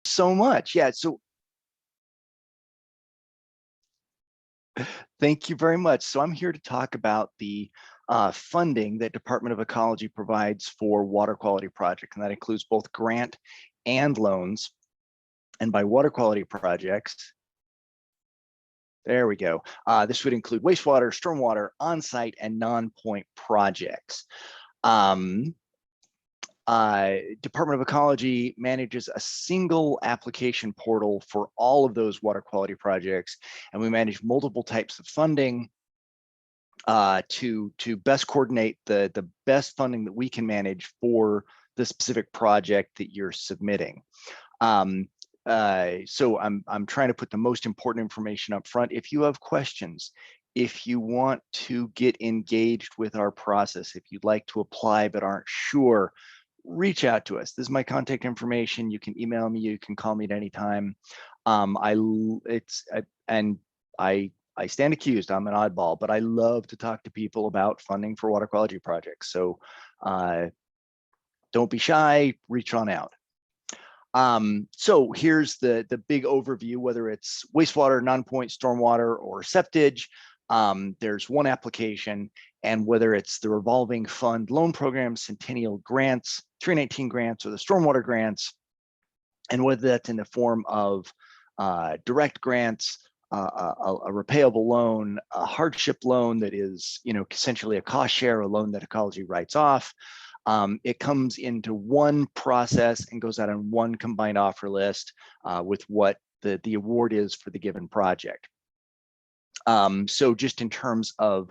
so much. Yeah, so thank you very much. So I'm here to talk about the funding that Department of Ecology provides for water quality projects, and that includes both grant and loans. And by water quality projects, there we go. This would include wastewater, stormwater, on-site, and non-point projects. Department of Ecology manages a single application portal for all of those water quality projects, and we manage multiple types of funding to best coordinate the best funding that we can manage for the specific project that you're submitting. So I'm trying to put the most important information up front. If you have questions, if you want to get engaged with our process, if you'd like to apply but aren't sure, reach out to us. This is my contact information. You can email me, you can call me at any time. I stand accused, I'm an oddball, but I love to talk to people about funding for water quality projects. So don't be shy, reach on out. So here's the big overview, whether it's wastewater, non-point, stormwater, or septage. There's one application, and whether it's the revolving fund loan program, Centennial grants, 319 grants, or the stormwater grants, and whether that's in the form of direct grants, a repayable loan, a hardship loan that is, essentially a cost share, a loan that Ecology writes off. It comes into one process and goes out on one combined offer list with what the award is for the given project. So just in terms of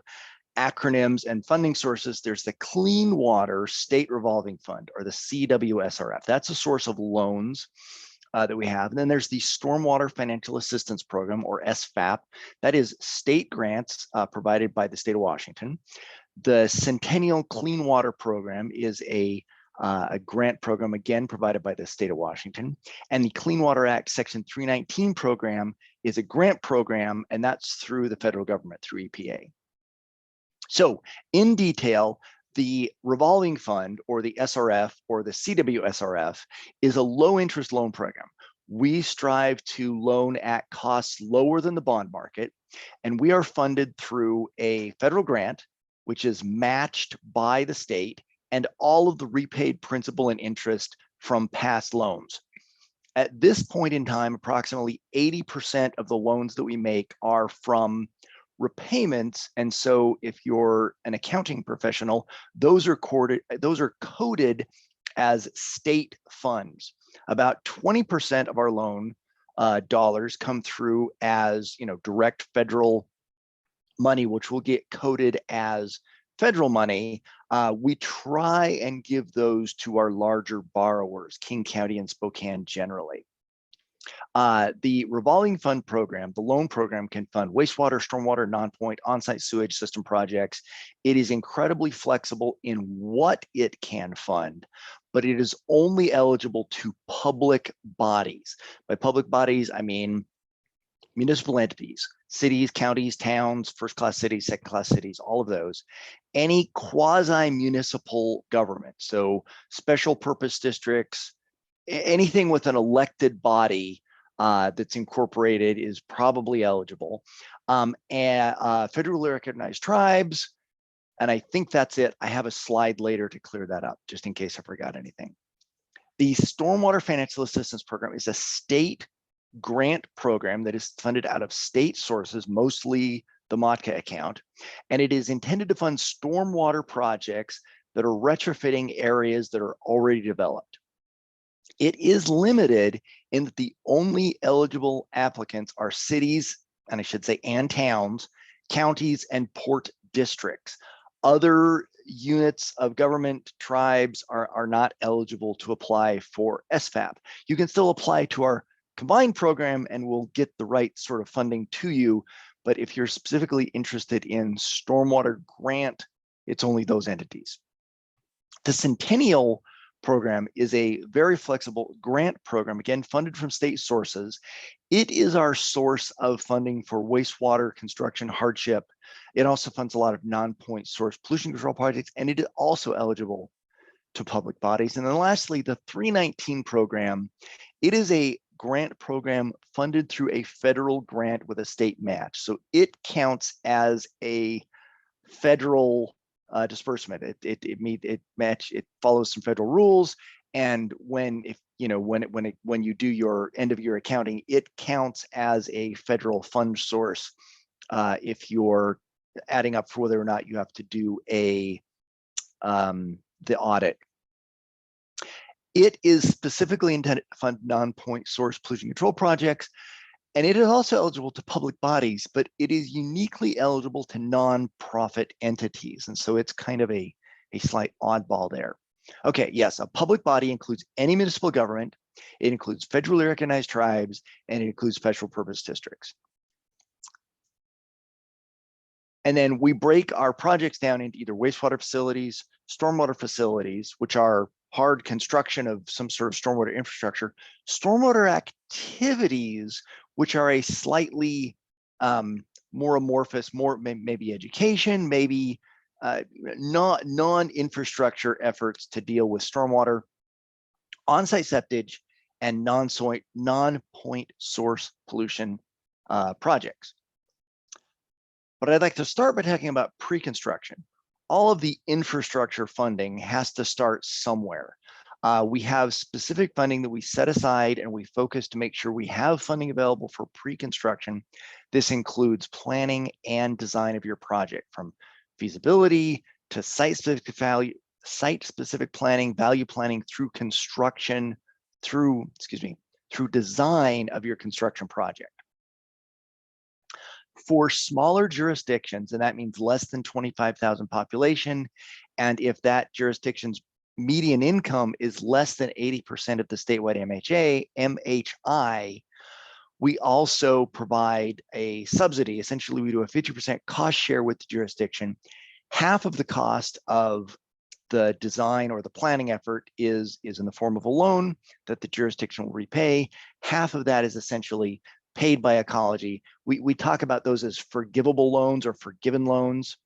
acronyms and funding sources, there's the Clean Water State Revolving Fund, or the CWSRF. That's a source of loans that we have. And then there's the Stormwater Financial Assistance Program, or SFAP. That is state grants provided by the state of Washington. The Centennial Clean Water Program is a grant program, again, provided by the state of Washington. And the Clean Water Act Section 319 program is a grant program, and that's through the federal government, through EPA. So in detail, the revolving fund, or the SRF, or the CWSRF, is a low interest loan program. We strive to loan at costs lower than the bond market, and we are funded through a federal grant, which is matched by the state, and all of the repaid principal and interest from past loans. At this point in time, approximately 80% of the loans that we make are from repayments. And so if you're an accounting professional, those are coded as state funds. About 20% of our loan dollars come through as direct federal money, which will get coded as federal money. We try and give those to our larger borrowers, King County and Spokane generally. The revolving fund program, the loan program, can fund wastewater, stormwater, non-point, on-site sewage system projects. It is incredibly flexible in what it can fund, but it is only eligible to public bodies. By public bodies, I mean municipal entities, cities, counties, towns, first-class cities, second-class cities, all of those. Any quasi-municipal government, so special purpose districts, anything with an elected body that's incorporated is probably eligible. And federally recognized tribes, and I think that's it. I have a slide later to clear that up, just in case I forgot anything. The Stormwater Financial Assistance Program is a state grant program that is funded out of state sources, mostly the MOTCA account, and it is intended to fund stormwater projects that are retrofitting areas that are already developed. It is limited in that the only eligible applicants are cities, and I should say, and towns, counties, and port districts. Other units of government, tribes are not eligible to apply for SFAP. You can still apply to our combined program and we'll get the right sort of funding to you. But if you're specifically interested in stormwater grant, it's only those entities. The Centennial program is a very flexible grant program, again, funded from state sources. It is our source of funding for wastewater construction hardship. It also funds a lot of non-point source pollution control projects, and it is also eligible to public bodies. And then lastly, the 319 program, it is a grant program funded through a federal grant with a state match. So it counts as a federal disbursement. It follows some federal rules. And when you do your end of year accounting, it counts as a federal fund source if you're adding up for whether or not you have to do the audit. It is specifically intended to fund non-point source pollution control projects, and it is also eligible to public bodies, but it is uniquely eligible to nonprofit entities. And so it's kind of a slight oddball there. Okay, yes, a public body includes any municipal government, it includes federally recognized tribes, and it includes special purpose districts. And then we break our projects down into either wastewater facilities, stormwater facilities, which are hard construction of some sort of stormwater infrastructure, stormwater activities, which are a slightly more amorphous, maybe education, maybe non-infrastructure efforts to deal with stormwater, on-site septage, and non-point source pollution projects. But I'd like to start by talking about pre-construction. All of the infrastructure funding has to start somewhere. We have specific funding that we set aside and we focus to make sure we have funding available for pre-construction. This includes planning and design of your project, from feasibility to site-specific planning, value planning, through construction, through design of your construction project. For smaller jurisdictions, and that means less than 25,000 population, and if that jurisdiction's median income is less than 80% of the statewide MHI, we also provide a subsidy. Essentially, we do a 50% cost share with the jurisdiction. Half of the cost of the design or the planning effort is in the form of a loan that the jurisdiction will repay. Half of that is essentially paid by Ecology. We talk about those as forgivable loans or forgiven loans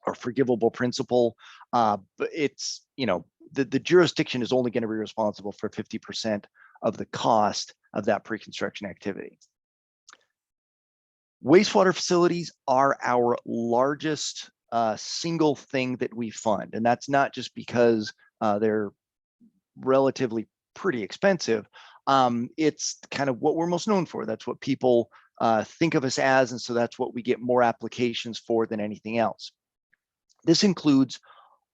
or forgivable principal, but it's, the jurisdiction is only going to be responsible for 50% of the cost of that pre-construction activity. Wastewater facilities are our largest single thing that we fund, and that's not just because they're relatively pretty expensive. It's kind of what we're most known for. That's what people think of us as, and so that's what we get more applications for than anything else. This includes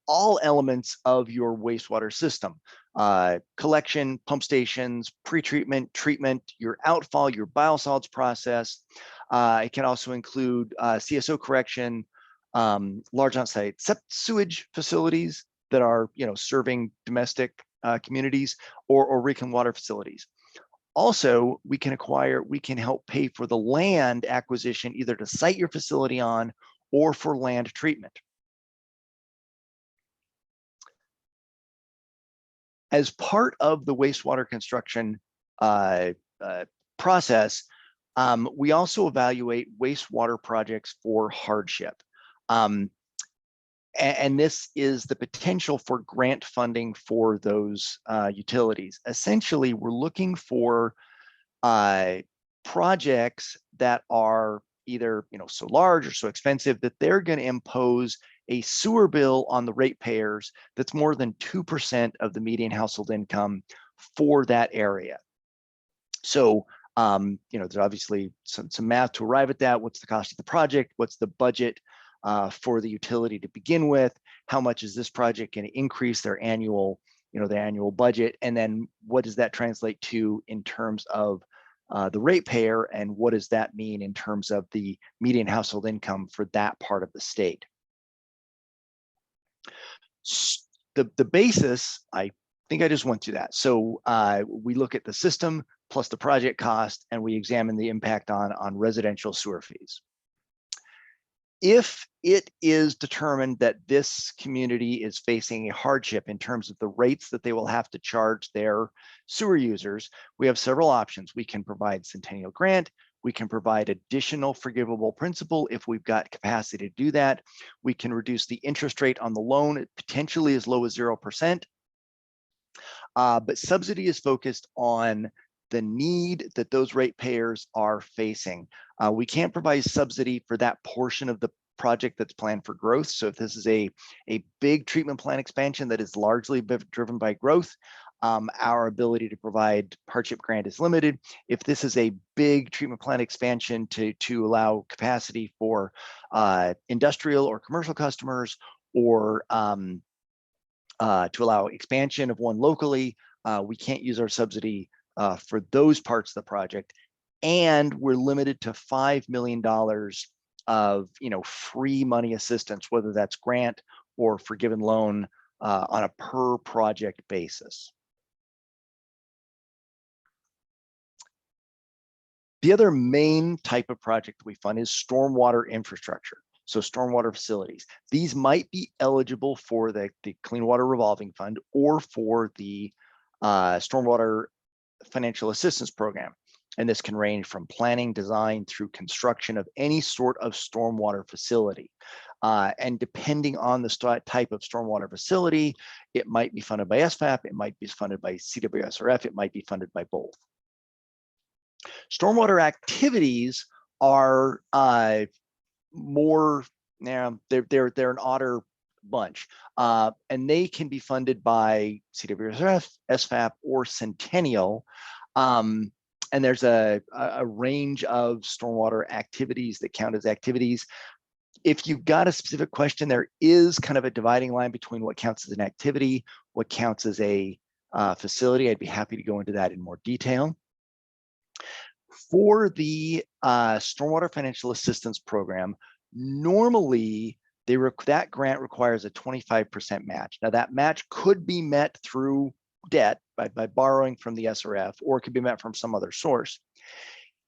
all elements of your wastewater system: collection, pump stations, pretreatment, treatment, your outfall, your biosolids process. It can also include CSO correction, large on-site sewage facilities that are, serving domestic communities, or reclaimed water facilities. Also, we can help pay for the land acquisition, either to site your facility on or for land treatment. As part of the wastewater construction process, we also evaluate wastewater projects for hardship. And this is the potential for grant funding for those utilities. Essentially, we're looking for projects that are either so large or so expensive that they're going to impose a sewer bill on the ratepayers that's more than 2% of the median household income for that area. So there's obviously some math to arrive at that. What's the cost of the project? What's the budget for the utility to begin with? How much is this project going to increase their annual budget? And then what does that translate to in terms of the ratepayer, and what does that mean in terms of the median household income for that part of the state? The basis, I think I just went through that. So we look at the system plus the project cost, and we examine the impact on residential sewer fees. If it is determined that this community is facing a hardship in terms of the rates that they will have to charge their sewer users, we have several options. We can provide Centennial Grant, We can provide additional forgivable principal if we've got capacity to do that. We can reduce the interest rate on the loan potentially as low as 0%. But subsidy is focused on the need that those ratepayers are facing. We can't provide subsidy for that portion of the project that's planned for growth. So if this is a big treatment plant expansion that is largely driven by growth, our ability to provide hardship grant is limited. If this is a big treatment plant expansion to allow capacity for industrial or commercial customers, or to allow expansion of one locally, we can't use our subsidy for those parts of the project. And we're limited to $5 million of free money assistance, whether that's grant or forgiven loan, on a per project basis. The other main type of project we fund is stormwater infrastructure. So stormwater facilities. These might be eligible for the Clean Water Revolving Fund or for the Stormwater Financial Assistance Program. And this can range from planning, design, through construction of any sort of stormwater facility. And depending on the type of stormwater facility, it might be funded by SFAP, it might be funded by CWSRF, it might be funded by both. Stormwater activities are more, they're an odder bunch, and they can be funded by CWSRF, SFAP, or Centennial. And there's a range of stormwater activities that count as activities. If you've got a specific question, there is kind of a dividing line between what counts as an activity, what counts as a facility. I'd be happy to go into that in more detail. For the Stormwater Financial Assistance Program, normally that grant requires a 25% match. Now that match could be met through debt by borrowing from the SRF, or it could be met from some other source.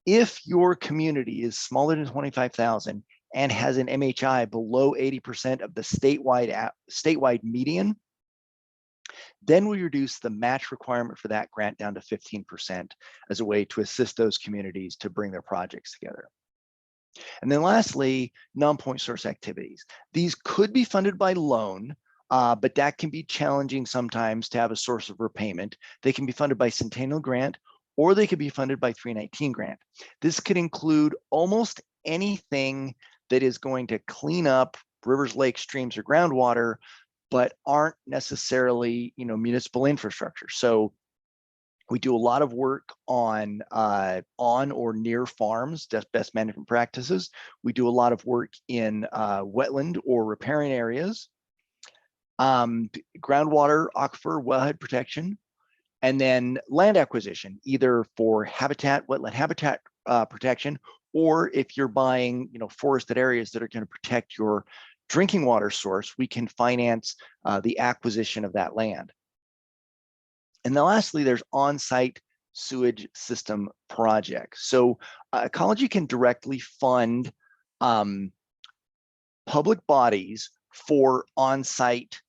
If your community is smaller than 25,000 and has an MHI below 80% of the statewide median, then we reduce the match requirement for that grant down to 15% as a way to assist those communities to bring their projects together. And then lastly, non-point source activities. These could be funded by loan, but that can be challenging sometimes to have a source of repayment. They can be funded by Centennial Grant, or they could be funded by 319 Grant. This could include almost anything that is going to clean up rivers, lakes, streams, or groundwater, but aren't necessarily, municipal infrastructure. So we do a lot of work on or near farms, best management practices. We do a lot of work in wetland or riparian areas, groundwater, aquifer, wellhead protection, and then land acquisition, either for habitat, wetland habitat protection, or if you're buying, forested areas that are going to protect your drinking water source, we can finance the acquisition of that land. And then lastly, there's on-site sewage system projects. So Ecology can directly fund public bodies for on-site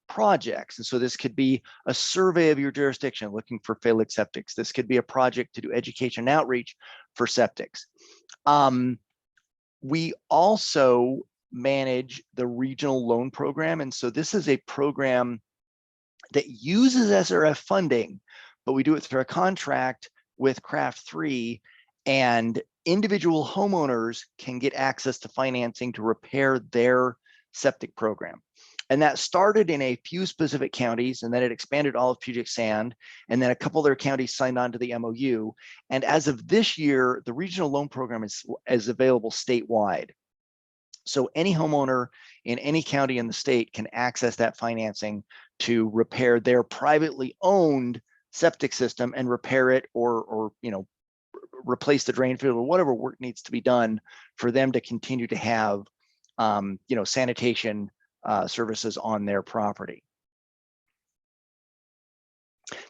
projects. And so this could be a survey of your jurisdiction looking for failed septics. This could be a project to do education and outreach for septics. We also manage the regional loan program. And so this is a program that uses SRF funding, but we do it through a contract with Craft 3, and individual homeowners can get access to financing to repair their septic program. And that started in a few specific counties, and then it expanded all of Puget Sound, and then a couple other counties signed on to the MOU. And as of this year, the regional loan program is available statewide. So any homeowner in any county in the state can access that financing to repair their privately owned septic system and repair it, or replace the drain field, or whatever work needs to be done for them to continue to have sanitation services on their property.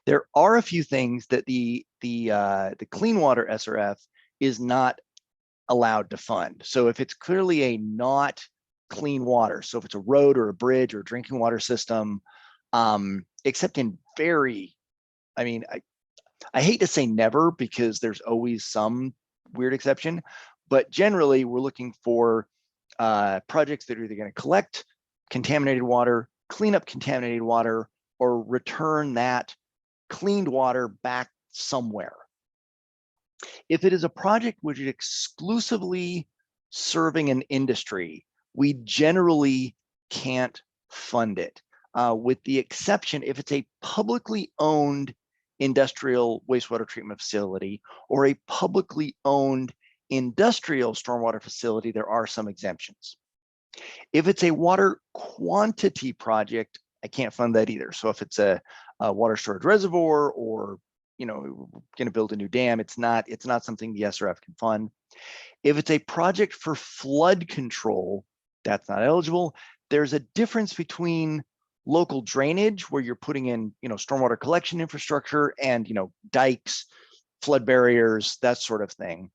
There are a few things that the Clean Water SRF is not allowed to fund. So if it's clearly a not clean water, so if it's a road or a bridge or a drinking water system, except in I hate to say never, because there's always some weird exception, but generally we're looking for projects that are either going to collect contaminated water, clean up contaminated water, or return that cleaned water back somewhere. If it is a project which is exclusively serving an industry, we generally can't fund it, with the exception if it's a publicly owned industrial wastewater treatment facility or a publicly owned industrial stormwater facility. There are some exemptions. If it's a water quantity project, I can't fund that either. So if it's a water storage reservoir, or going to build a new dam, it's not something the SRF can fund. If it's a project for flood control, that's not eligible. There's a difference between local drainage, where you're putting in stormwater collection infrastructure, and dikes, flood barriers, that sort of thing.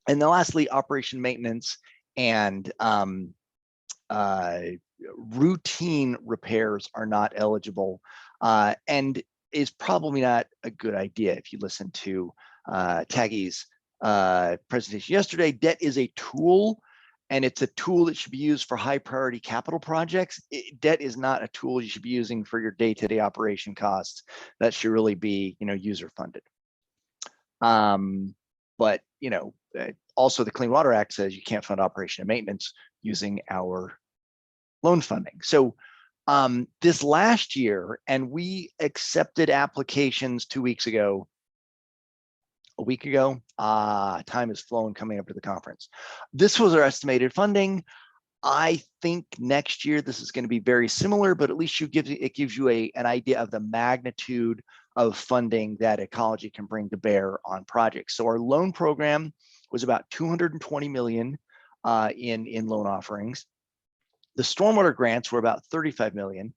And then lastly, operation maintenance and routine repairs are not eligible, and is probably not a good idea. If you listen to Taggy's presentation yesterday, debt is a tool, and it's a tool that should be used for high priority capital projects. Debt is not a tool you should be using for your day-to-day operation costs. That should really be user funded. But also the Clean Water Act says you can't fund operation and maintenance using our loan funding. So this last year, and we accepted applications 2 weeks ago, a week ago, time has flown coming up to the conference. This was our estimated funding. I think next year this is going to be very similar, but at least it gives you an idea of the magnitude of funding that Ecology can bring to bear on projects. So our loan program was about 220 million in loan offerings. The stormwater grants were about 35 million.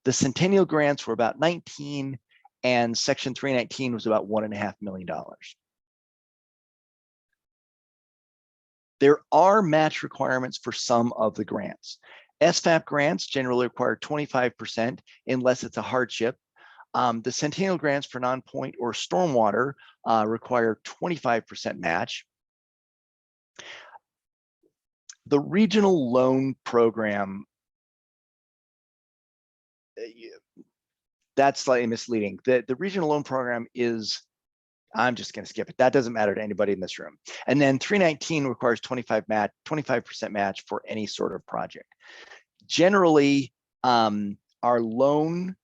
The Centennial grants were about 19, and Section 319 was about $1.5 million. There are match requirements for some of the grants. SFAP grants generally require 25% unless it's a hardship. The Centennial grants for non-point or stormwater require 25% match. The regional loan program, that's slightly misleading. The regional loan program is, I'm just going to skip it. That doesn't matter to anybody in this room. And then 319 requires 25% match for any sort of project. Generally, our loan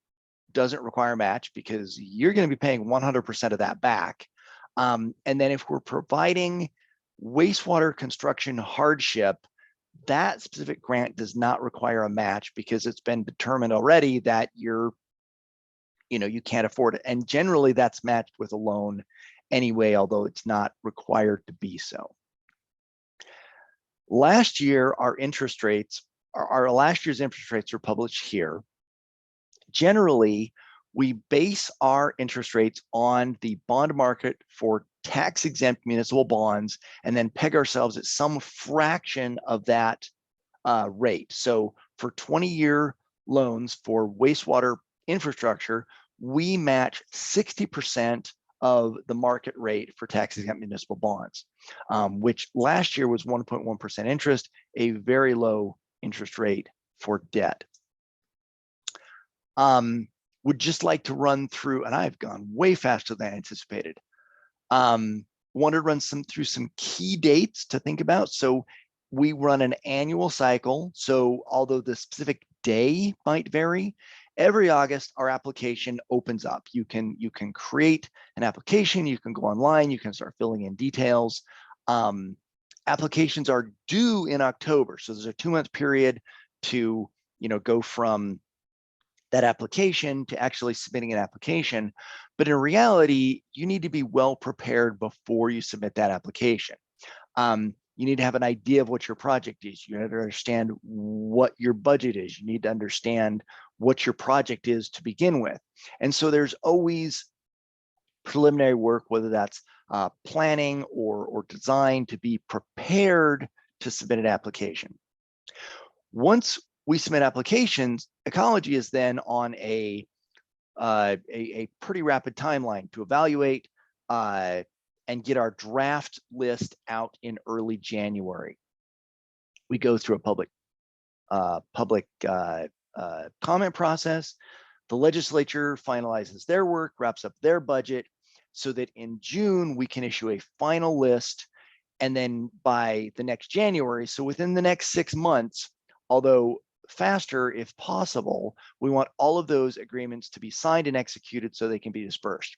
doesn't require match because you're going to be paying 100% of that back. And then if we're providing wastewater construction hardship, that specific grant does not require a match because it's been determined already that you can't afford it. And generally that's matched with a loan anyway, although it's not required to be so. Last year, our interest rates, our last year's interest rates are published here. Generally, we base our interest rates on the bond market for tax-exempt municipal bonds, and then peg ourselves at some fraction of that rate. So for 20-year loans for wastewater infrastructure, we match 60% of the market rate for tax-exempt municipal bonds, which last year was 1.1% interest, a very low interest rate for debt. Would just like to run through, and I've gone way faster than I anticipated. Want to run through some key dates to think about. So we run an annual cycle. So although the specific day might vary, every August our application opens up. You can create an application. You can go online. You can start filling in details. Applications are due in October, so there's a 2-month period to go from that application to actually submitting an application. But in reality, you need to be well prepared before you submit that application. You need to have an idea of what your project is. You need to understand what your budget is. You need to understand what your project is to begin with. And so there's always preliminary work, whether that's planning or design, to be prepared to submit an application. Once we submit applications, Ecology is then on a pretty rapid timeline to evaluate and get our draft list out in early January. We go through a public comment process. The legislature finalizes their work, wraps up their budget, so that in June we can issue a final list. And then by the next January, so within the next 6 months, although faster if possible, we want all of those agreements to be signed and executed so they can be dispersed.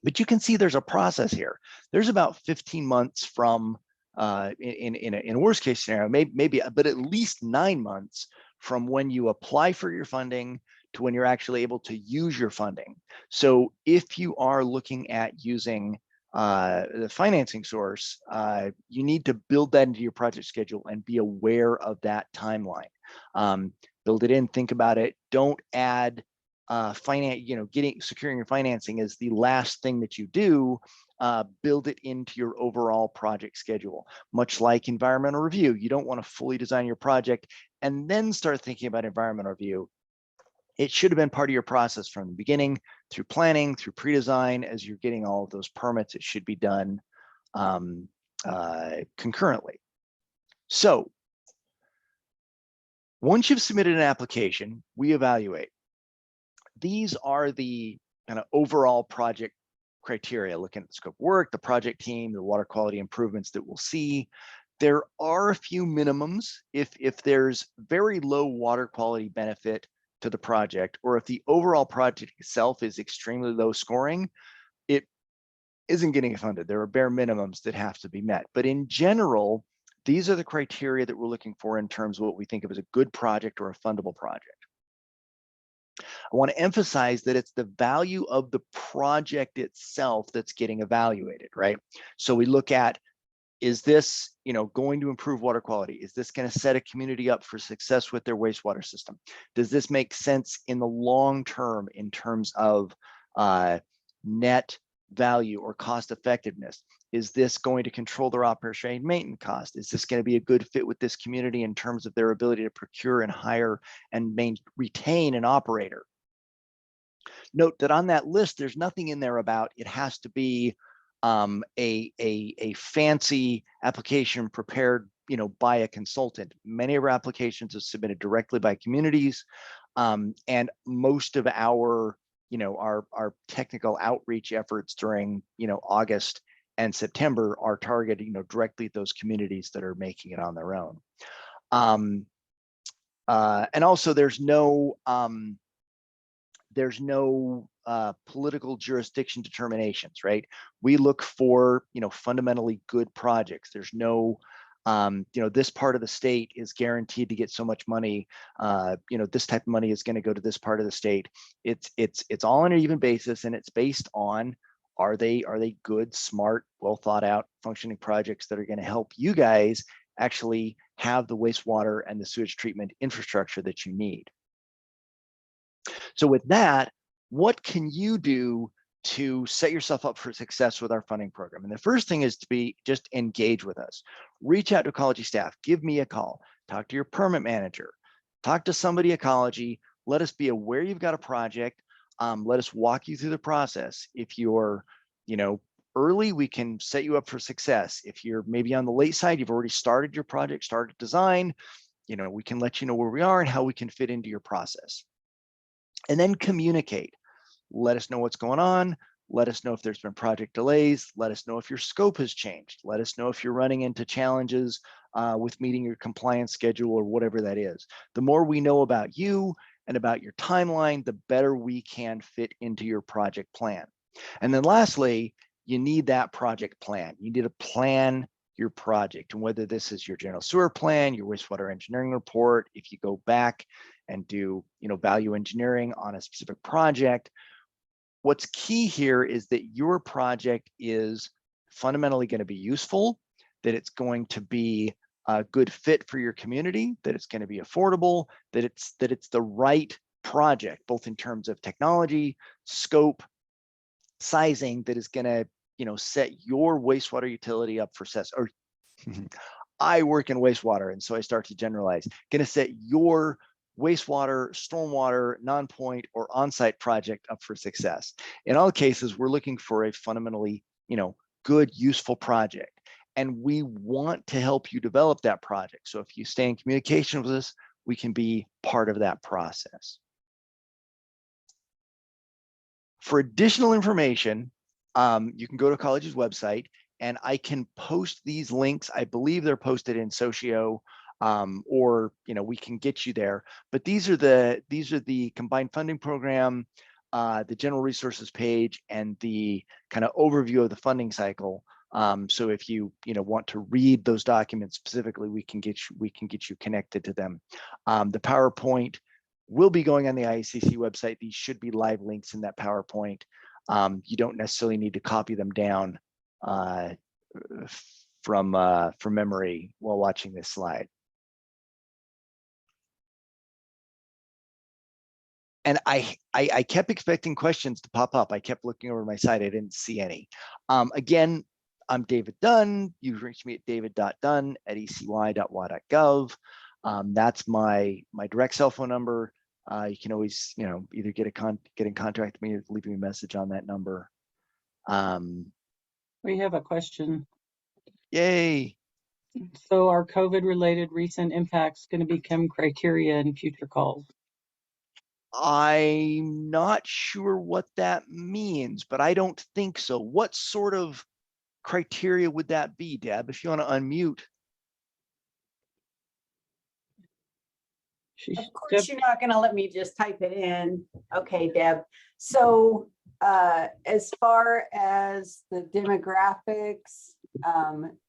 But you can see there's a process here. There's about 15 months from, in a worst case scenario, maybe, but at least 9 months from when you apply for your funding to when you're actually able to use your funding. So if you are looking at using the financing source, you need to build that into your project schedule and be aware of that timeline. Build it in, think about it. Don't add securing your financing is the last thing that you do. Build it into your overall project schedule. Much like environmental review, you don't want to fully design your project and then start thinking about environmental review. It should have been part of your process from the beginning, through planning, through pre-design. As you're getting all of those permits, it should be done concurrently. So once you've submitted an application, we evaluate. These are the kind of overall project criteria, looking at the scope of work, the project team, the water quality improvements that we'll see. There are a few minimums. If there's very low water quality benefit to the project, or if the overall project itself is extremely low scoring, it isn't getting funded. There are bare minimums that have to be met. But in general, these are the criteria that we're looking for in terms of what we think of as a good project or a fundable project. I want to emphasize that it's the value of the project itself that's getting evaluated, right? So we look at, is this, going to improve water quality? Is this going to set a community up for success with their wastewater system? Does this make sense in the long term in terms of net value or cost effectiveness? Is this going to control their operation and maintenance cost? Is this going to be a good fit with this community in terms of their ability to procure and hire and retain an operator? Note that on that list, there's nothing in there about it has to be a fancy application prepared, by a consultant. Many of our applications are submitted directly by communities, and most of our, our technical outreach efforts during, August and September are targeted, directly at those communities that are making it on their own. And also, there's no political jurisdiction determinations, right? We look for, fundamentally good projects. There's no, this part of the state is guaranteed to get so much money. This type of money is going to go to this part of the state. It's all on an even basis, and it's based on, are they good, smart, well thought out, functioning projects that are going to help you guys actually have the wastewater and the sewage treatment infrastructure that you need. So with that, what can you do to set yourself up for success with our funding program? And the first thing is to just engage with us. Reach out to Ecology staff, give me a call, talk to your permit manager, talk to somebody Ecology, let us be aware you've got a project, let us walk you through the process. If you're, early, we can set you up for success. If you're maybe on the late side, you've already started your project, started design, we can let you know where we are and how we can fit into your process. And then communicate. Let us know what's going on. Let us know if there's been project delays. Let us know if your scope has changed. Let us know if you're running into challenges with meeting your compliance schedule or whatever that is. The more we know about you and about your timeline, the better we can fit into your project plan. And then lastly, you need that project plan. You need to plan your project, and whether this is your general sewer plan, your wastewater engineering report, if you go back and do, value engineering on a specific project, what's key here is that your project is fundamentally going to be useful, that it's going to be a good fit for your community, that it's going to be affordable, that it's the right project, both in terms of technology, scope, sizing, that is going to, set your wastewater utility up for success. Or I work in wastewater, and so I start to generalize. Going to set your wastewater, stormwater, non-point, or on-site project up for success. In all cases, we're looking for a fundamentally, good, useful project. And we want to help you develop that project. So if you stay in communication with us, we can be part of that process. For additional information, you can go to Ecology's website, and I can post these links. I believe they're posted in Socio, or we can get you there. But these are the combined funding program, the general resources page, and the kind of overview of the funding cycle. So if you want to read those documents specifically, we can get you connected to them. The PowerPoint will be going on the IACC website. These should be live links in that PowerPoint. You don't necessarily need to copy them down from memory while watching this slide. And I kept expecting questions to pop up. I kept looking over my side. I didn't see any. Again, I'm David Dunn. You can reach me at david.dunn@ecy.wa.gov. That's my direct cell phone number. You can always, either get in contact with me or leave me a message on that number. We have a question. Yay. So are COVID-related recent impacts going to become criteria in future calls? I'm not sure what that means, but I don't think so. What sort of criteria would that be, Deb? If you want to unmute. Of course, you're not going to let me just type it in. Okay, Deb. So as far as the demographics,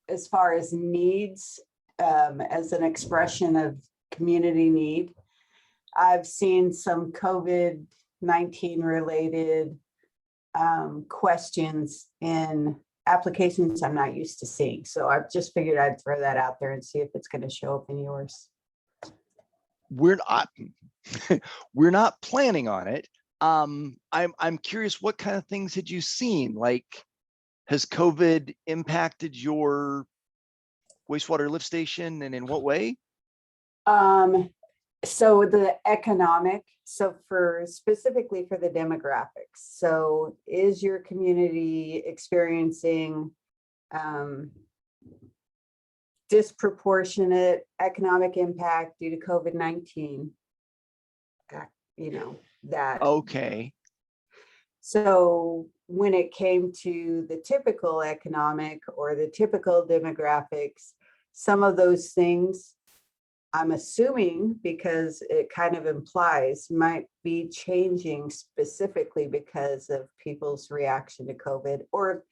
as far as needs, as an expression of community need, I've seen some COVID-19 related questions in applications I'm not used to seeing. So I've just figured I'd throw that out there and see if it's going to show up in yours. We're not planning on it. I'm curious, what kind of things had you seen? Like, has COVID impacted your wastewater lift station, and in what way? So the economic, specifically for the demographics. So is your community experiencing disproportionate economic impact due to COVID-19? That. Okay. So when it came to the typical economic or the typical demographics, some of those things, I'm assuming, because it kind of implies, might be changing specifically because of people's reaction to COVID or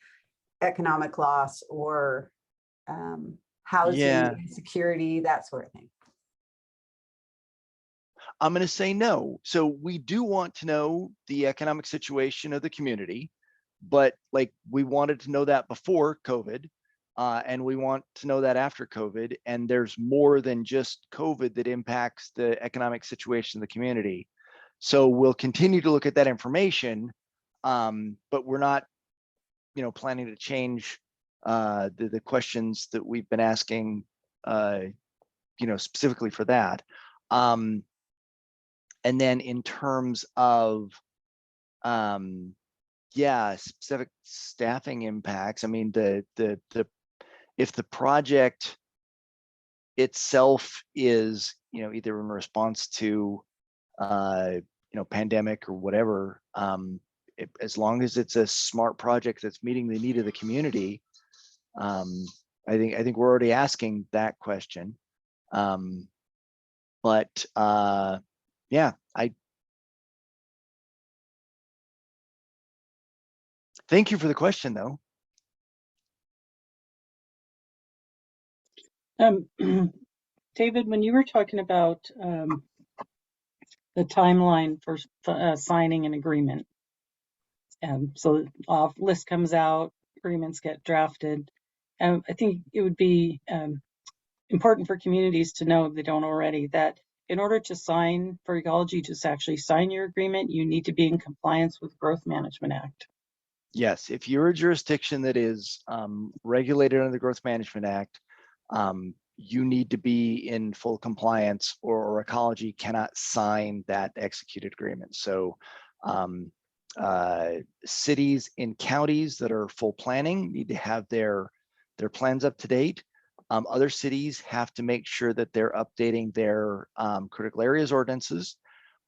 economic loss or housing insecurity, that sort of thing. I'm going to say no. So we do want to know the economic situation of the community, but we wanted to know that before COVID. And we want to know that after COVID, and there's more than just COVID that impacts the economic situation of the community. So we'll continue to look at that information, but we're not, planning to change the questions that we've been asking, specifically for that. And then in terms of, specific staffing impacts, I mean, if the project itself is, either in response to, pandemic or whatever, as long as it's a smart project that's meeting the need of the community, I think we're already asking that question. Thank you for the question, though. David, when you were talking about the timeline for signing an agreement, so the list comes out, agreements get drafted, I think it would be important for communities to know, if they don't already, that in order to sign, for Ecology to actually sign your agreement, you need to be in compliance with Growth Management Act. Yes, if you're a jurisdiction that is regulated under the Growth Management Act, you need to be in full compliance, or Ecology cannot sign that executed agreement. So cities and counties that are full planning need to have their plans up to date. Other cities have to make sure that they're updating their critical areas ordinances.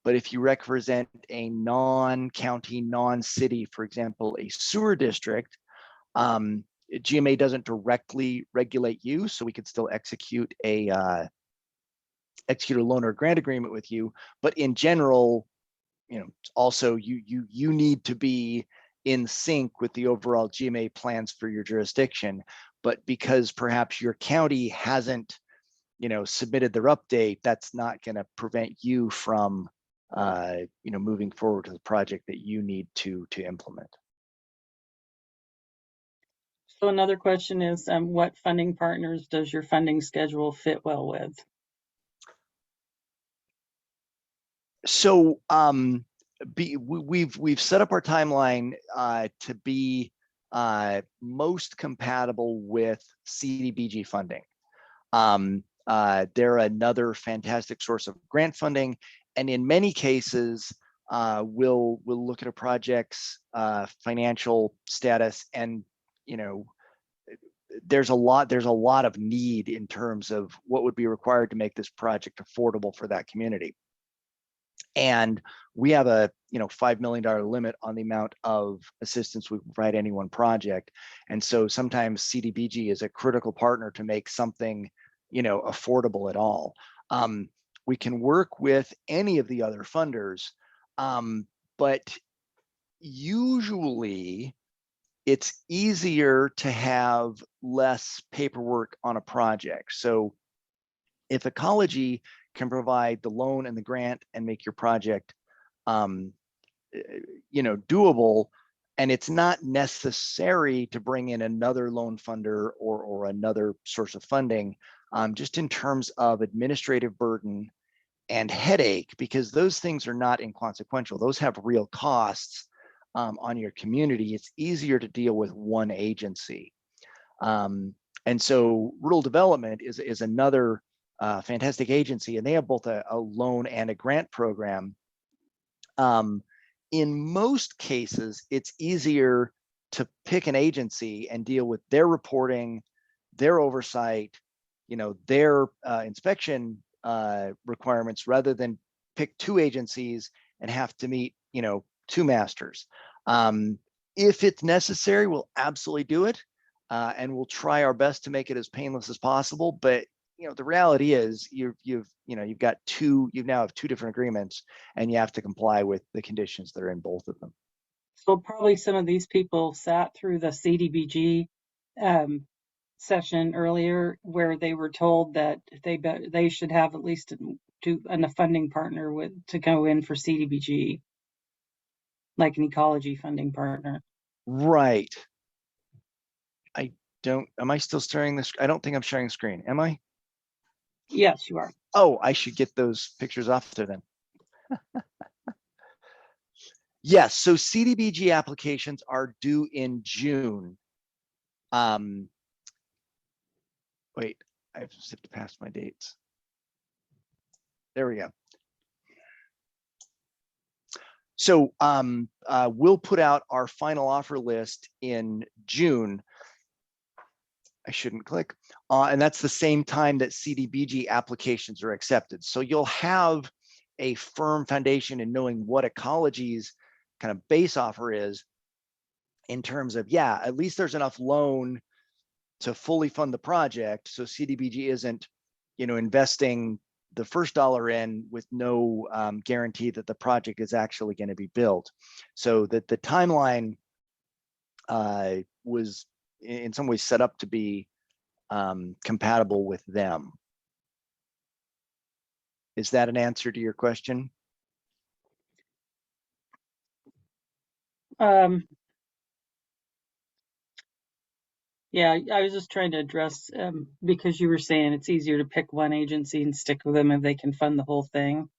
But if you represent a non-county, non-city, for example, a sewer district, GMA doesn't directly regulate you, so we could still execute a loan or grant agreement with you. But in general, also you need to be in sync with the overall GMA plans for your jurisdiction. But because perhaps your county hasn't, submitted their update, that's not going to prevent you from, moving forward to the project that you need to implement. So another question is, what funding partners does your funding schedule fit well with? So we've set up our timeline to be most compatible with CDBG funding. They're another fantastic source of grant funding, and in many cases, we'll look at a project's financial status, and there's a lot of need in terms of what would be required to make this project affordable for that community. And we have a $5 million limit on the amount of assistance we provide any one project. And so sometimes CDBG is a critical partner to make something affordable at all. We can work with any of the other funders, but usually it's easier to have less paperwork on a project. So if Ecology can provide the loan and the grant and make your project doable, and it's not necessary to bring in another loan funder or another source of funding, just in terms of administrative burden and headache, because those things are not inconsequential. Those have real costs on your community. It's easier to deal with one agency. And so rural development is another fantastic agency, and they have both a loan and a grant program. In most cases, it's easier to pick an agency and deal with their reporting, their oversight, their inspection requirements, rather than pick two agencies and have to meet, two masters. If it's necessary, we'll absolutely do it, and we'll try our best to make it as painless as possible. But the reality is you now have two different agreements, and you have to comply with the conditions that are in both of them. So probably some of these people sat through the CDBG session earlier, where they were told that they should have at least a funding partner to go in for CDBG, like an ecology funding partner. Right. Am I still sharing this? I don't think I'm sharing the screen. Am I? Yes, you are. Oh, I should get those pictures off there then. Yes, so CDBG applications are due in June. Wait, I've zipped past my dates. There we go. So we'll put out our final offer list in June. I shouldn't click. And that's the same time that CDBG applications are accepted. So you'll have a firm foundation in knowing what Ecology's kind of base offer is, in terms of, at least there's enough loan to fully fund the project. So CDBG isn't, investing the first dollar in with no guarantee that the project is actually going to be built. So that the timeline was in some ways set up to be compatible with them. Is that an answer to your question? Yeah, I was just trying to address, because you were saying it's easier to pick one agency and stick with them if they can fund the whole thing.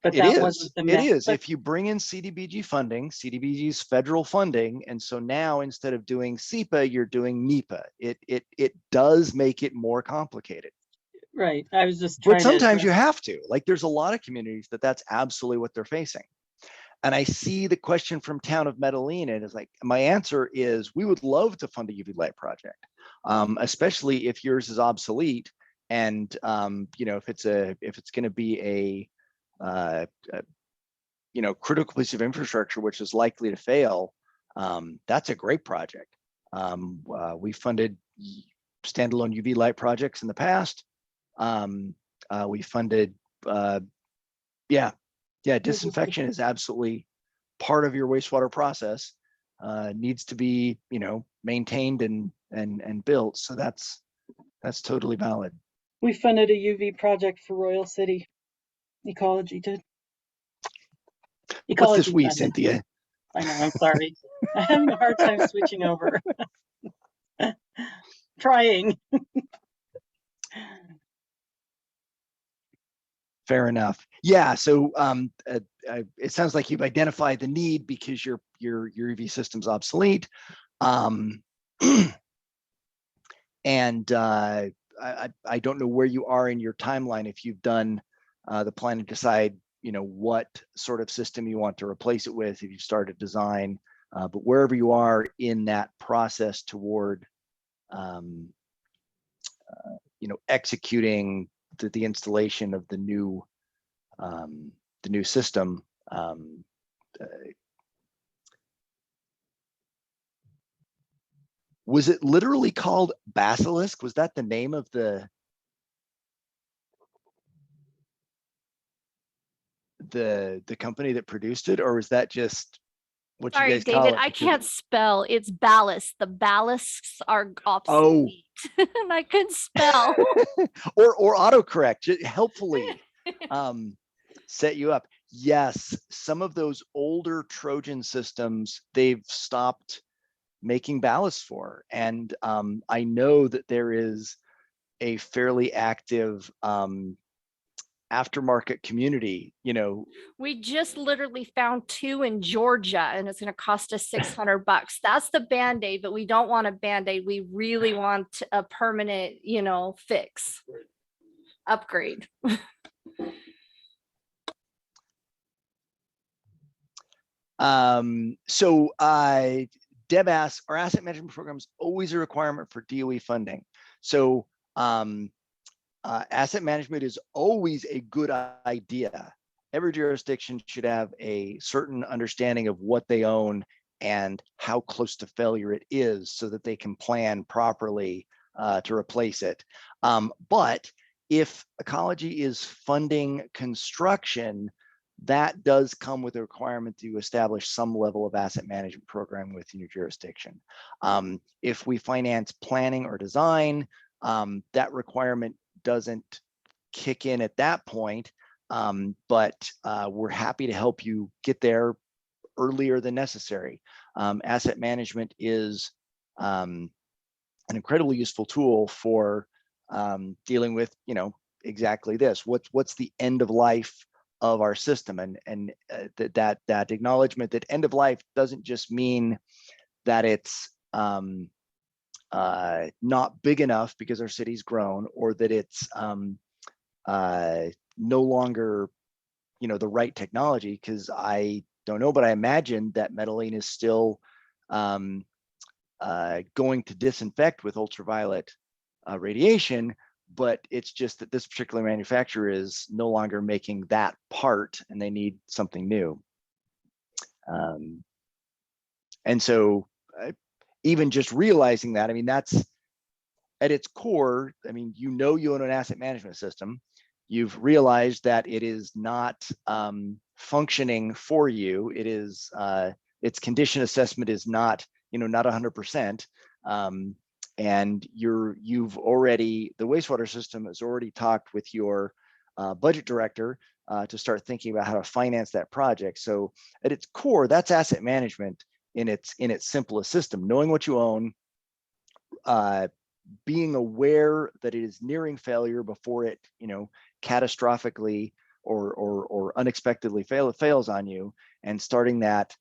But it that is. wasn't the It is. If you bring in CDBG funding, CDBG's federal funding, and so now instead of doing SEPA, you're doing NEPA. It does make it more complicated. Right. I was just trying. But sometimes you have to. Like, there's a lot of communities that's absolutely what they're facing. And I see the question from Town of Medellin, and it's like, my answer is we would love to fund a UV light project, especially if yours is obsolete. And if it's going to be a critical piece of infrastructure which is likely to fail, that's a great project. We funded standalone UV light projects in the past. We funded, disinfection is absolutely part of your wastewater process. Needs to be, maintained and built. So that's totally valid. We funded a UV project for Royal City. Ecology did. What's this we, funded. Cynthia? I know, I'm sorry. I'm having a hard time switching over. Trying. Fair enough. Yeah. So it sounds like you've identified the need because your UV system's obsolete. And I don't know where you are in your timeline, if you've done the plan to decide, what sort of system you want to replace it with, if you've started design, but wherever you are in that process toward, executing the installation of the new system. Was it literally called Basilisk? Was that the name of the company that produced it, or was that just what you Sorry, guys call David, it? I can't spell. It's ballast. The ballasts are Oh. obsolete. And I couldn't spell. or autocorrect helpfully set you up. Yes, some of those older Trojan systems they've stopped making ballast for, and I know that there is a fairly active aftermarket community. We just literally found 2 in Georgia, and it's going to cost us $600. That's the Band-Aid, but we don't want a Band-Aid. We really want a permanent, fix, upgrade. So Deb asks, are asset management programs always a requirement for DOE funding? So asset management is always a good idea. Every jurisdiction should have a certain understanding of what they own and how close to failure it is, so that they can plan properly to replace it. But if Ecology is funding construction, that does come with a requirement to establish some level of asset management program within your jurisdiction. If we finance planning or design, that requirement doesn't kick in at that point, but we're happy to help you get there earlier than necessary. Asset management is an incredibly useful tool for dealing with, exactly this. What's the end of life of our system, and that acknowledgement that end of life doesn't just mean that it's not big enough because our city's grown, or that it's no longer, the right technology. Because I don't know, but I imagine that Medellin is still going to disinfect with ultraviolet radiation, but it's just that this particular manufacturer is no longer making that part, and they need something new. And so even just realizing that, that's at its core. You own an asset management system. You've realized that it is not functioning for you. It is its condition assessment is not, not 100%. And you've already, the wastewater system has already talked with your budget director to start thinking about how to finance that project. So at its core, that's asset management in its simplest system. Knowing what you own, being aware that it is nearing failure before it, catastrophically or unexpectedly fails on you, and starting that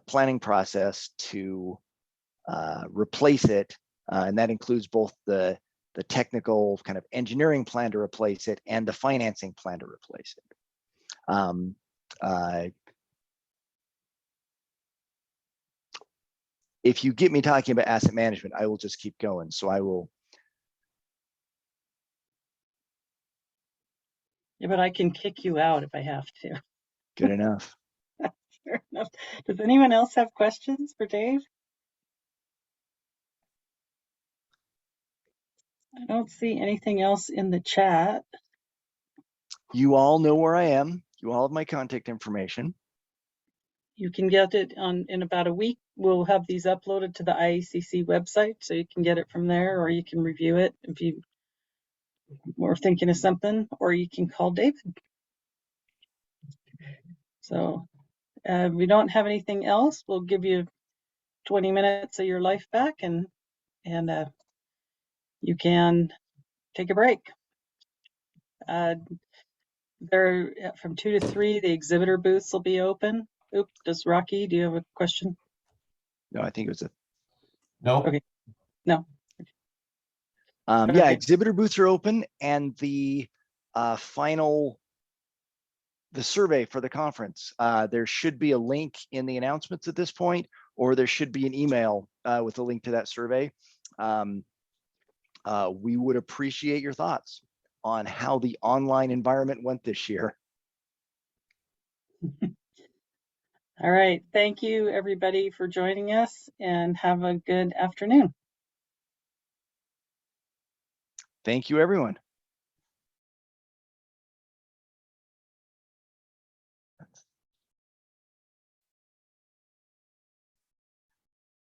planning process to replace it. And that includes both the technical kind of engineering plan to replace it and the financing plan to replace it. if you get me talking about asset management, I will just keep going. So I will. Yeah, but I can kick you out if I have to. Good enough. Fair enough. Does anyone else have questions for Dave? I don't see anything else in the chat. You all know where I am. You all have my contact information. You can get it in about a week. We'll have these uploaded to the IACC website, so you can get it from there, or you can review it if you were thinking of something, or you can call David. So we don't have anything else. We'll give you 20 minutes of your life back, and you can take a break. There from 2 to 3, the exhibitor booths will be open. Oop, does Rocky, do you have a question? No, I think it was a. No. Okay. No. Yeah, Okay. exhibitor booths are open, and the survey for the conference. There should be a link in the announcements at this point, or there should be an email with a link to that survey. We would appreciate your thoughts on how the online environment went this year. All right. Thank you, everybody, for joining us, and have a good afternoon. Thank you, everyone.